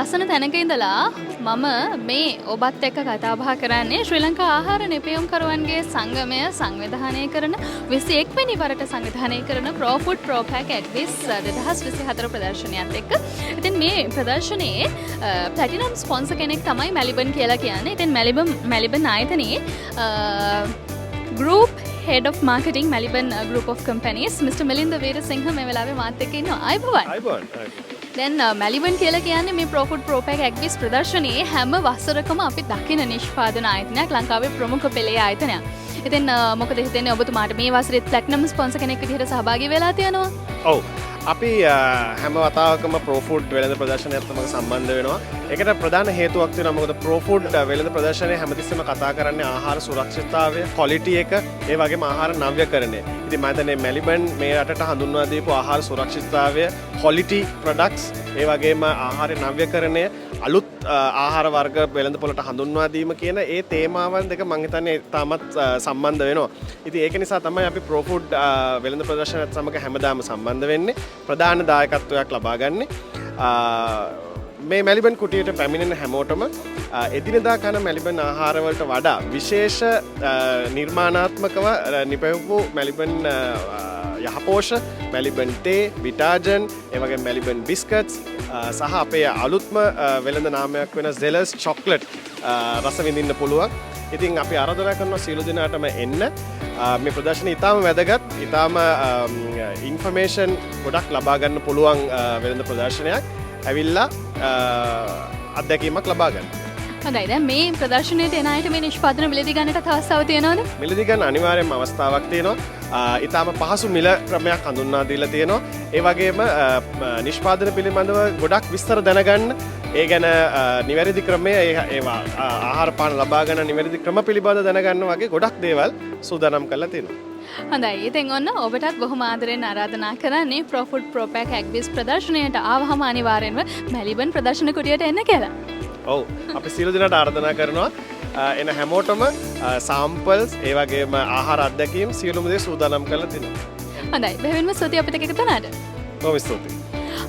ලස්සන තැනක ඉඳලා මම මේ ඔබත් එක්ක කතා බහ කරන්නේ ශ්‍රී ලංකා ආහාර නිපැයුම්කරුවන්ගේ සංගමය සංවිධානය කරන 21 වෙනි වරට සංවිධානය කරන Pro Food Pro Pack Exhibition 2024 ප්‍රදර්ශනයත් එක්ක. ඉතින් මේ ප්‍රදර්ශනයේ ප්ලැටිනම් ස්පොන්සර් කෙනෙක් තමයි මෙලිබන් කියලා කියන්නේ. ඉතින් මෙලිබන් ආයතනයේ Group Head of Marketing Melbourne Group of Companies Mr. Melinda Veerasinghe මේ වෙලාවේ මාත් එක්ක ඉන්නවා. අයබෝවන්. දැන් මෙලිබන් කියලා කියන්නේ මේ Pro Food Pro Pack Exhibition ප්‍රදර්ශනයේ හැම වසරකම අපි දකින නිෂ්පාදන ආයතනයක්, ලංකාවේ ප්‍රමුඛ පෙළේ ආයතනයක්. ඉතින් මොකද හිතන්නේ ඔබතුමාට මේ වසරේ ප්ලැටිනම් ස්පොන්සර් කෙනෙක් විදිහට සහභාගී වෙලා තියෙනවා? ඔව්. අපි හැම වතාවකම Pro Food වෙළඳ ප්‍රදර්ශනයත් සමග සම්බන්ධ වෙනවා. ඒකට ප්‍රධාන හේතුවක් තියෙනවා. මොකද Pro Food වෙළඳ ප්‍රදර්ශනයේ හැමතිස්සෙම කතා කරන්නේ ආහාර සුරක්ෂිතතාවය, ක්වොලිටි එක, ඒ වගේම ආහාර නව්‍යකරණය. ඉතින් මම හිතන්නේ මෙලිබන් මේ රටට හඳුන්වා දීපු ආහාර සුරක්ෂිතතාවය, ක්වොලිටි ප්‍රොඩක්ට්ස්, ඒ වගේම ආහාර නව්‍යකරණය, අලුත් ආහාර වර්ග වෙළඳපොළට හඳුන්වා දීම කියන ඒ තේමාවන් දෙක මම හිතන්නේ තාමත් සම්බන්ධ වෙනවා. ඉතින් ඒක නිසා තමයි අපි Pro Food වෙළඳ ප්‍රදර්ශනයත් සමග හැමදාම සම්බන්ධ වෙන්නේ. ප්‍රධාන දායකත්වයක් ලබා ගන්නේ. මේ මෙලිබන් කුටියට පැමිණෙන හැමෝටම එදිනෙදා කන මෙලිබන් ආහාරවලට වඩා විශේෂ නිර්මාණාත්මකව නිපැවපු මෙලිබන් යහපෝෂ, මෙලිබන් තේ, විටාජන්, ඒ වගේ මෙලිබන් බිස්කට්ස් සහ අපේ අලුත්ම වෙළඳ නාමයක් වෙන Zellers chocolate රස විඳින්න පුළුවන්. ඉතින් අපි ආරාධනා කරනවා සියලු දෙනාටම එන්න. මේ ප්‍රදර්ශනය ඉතාම වැදගත්, ඉතාම ඉන්ෆර්මේෂන් ගොඩක් ලබා ගන්න පුළුවන් වෙළඳ ප්‍රදර්ශනයක්. ඇවිල්ලා අත්දැකීමක් ලබා ගන්න. හොඳයි. දැන් මේ ප්‍රදර්ශනයට එන අයට මේ නිෂ්පාදන මිලදී ගන්නට අවස්ථාවක් තියෙනවද? මිලදී ගන්න අනිවාර්යයෙන්ම අවස්ථාවක් තියෙනවා. ඉතාම පහසු මිල ක්‍රමයක් හඳුන්වා දීලා තියෙනවා. ඒ වගේම නිෂ්පාදන පිළිබඳව ගොඩක් විස්තර දැනගන්න, ඒ ගැන නිවැරදි ක්‍රමය, ඒවා ආහාර පාන ලබා ගන්න නිවැරදි ක්‍රම පිළිබඳව දැනගන්න වගේ ගොඩක් දේවල් සූදානම් කරලා තියෙනවා. හොඳයි. ඉතින් ඔන්න ඔබටත් බොහොම ආදරෙන් ආරාධනා කරන්නේ Pro Food Pro Pack Exhibition ප්‍රදර්ශනයට ආවහම අනිවාර්යෙන්ම මෙලිබන් ප්‍රදර්ශන කුටියට එන්න කියලා. ඔව්. අපි සියලු දෙනාට ආරාධනා කරනවා එන හැමෝටම සාම්පල්ස්, ඒ වගේම ආහාර අත්දැකීම් සියලුම දේ සූදානම් කරලා තිනවා. හොඳයි. බෙහෙවින්ම ස්තුතියි අපිට එකතු වුණාට. බොහොම ස්තුතියි.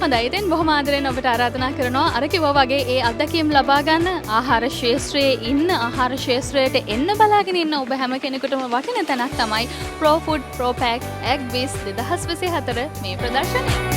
හොඳයි. ඉතින් බොහොම ආදරෙන් ඔබට ආරාධනා කරනවා අර කිව්වා වගේ ඒ අත්දැකීම් ලබා ගන්න, ආහාර ශාස්ත්‍රයේ ඉන්න, ආහාර ශාස්ත්‍රයට එන්න බලාගෙන ඉන්න ඔබ හැම කෙනෙකුටම වටින තැනක් තමයි Pro Food Pro Pack Exhibition 2024 මේ ප්‍රදර්ශනය.